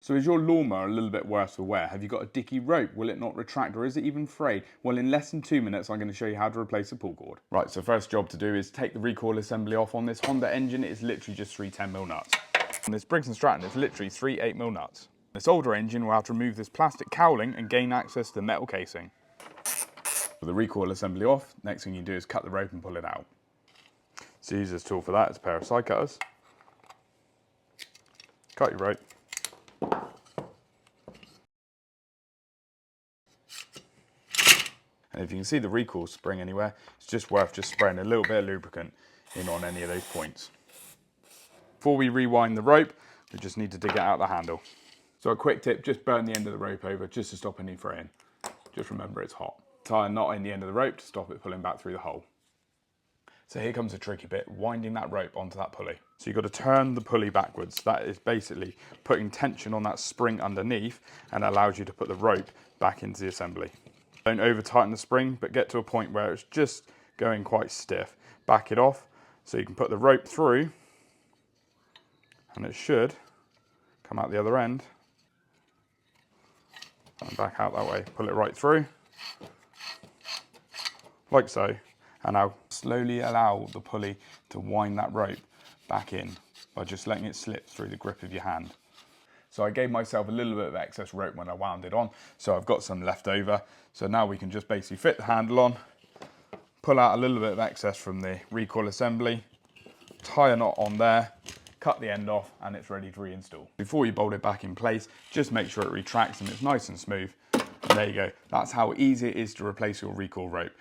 So is your lawnmower a little bit worse for wear? Have you got a dicky rope? Will it not retract, or is it even frayed? Well, in less than 2 minutes, I'm going to show you how to replace the pull cord. Right, so first job to do is take the recoil assembly off. On this Honda engine, it's literally just 3 10mm nuts. On this Briggs and Stratton, it's literally 3 8mm nuts. This older engine will have to remove this plastic cowling and gain access to the metal casing. With the recoil assembly off, next thing you do is cut the rope and pull it out. So the easiest tool for that is a pair of side cutters. Cut your rope. And if you can see the recoil spring anywhere, it's just worth just spraying a little bit of lubricant in on any of those points. Before we rewind the rope, we just need to dig it out the handle. So a quick tip, just burn the end of the rope over just to stop any fraying. Just remember it's hot. Tie a knot in the end of the rope to stop it pulling back through the hole. So here comes the tricky bit, winding that rope onto that pulley. So you've got to turn the pulley backwards. That is basically putting tension on that spring underneath and allows you to put the rope back into the assembly. Don't over tighten the spring, but get to a point where it's just going quite stiff. Back it off so you can put the rope through and it should come out the other end and back out that way. Pull it right through, like so. And now slowly allow the pulley to wind that rope back in by just letting it slip through the grip of your hand. So I gave myself a little bit of excess rope when I wound it on, so I've got some left over. So now we can just basically fit the handle on, pull out a little bit of excess from the recoil assembly, tie a knot on there, cut the end off, and it's ready to reinstall. Before you bolt it back in place, just make sure it retracts and it's nice and smooth. And there you go. That's how easy it is to replace your recoil rope.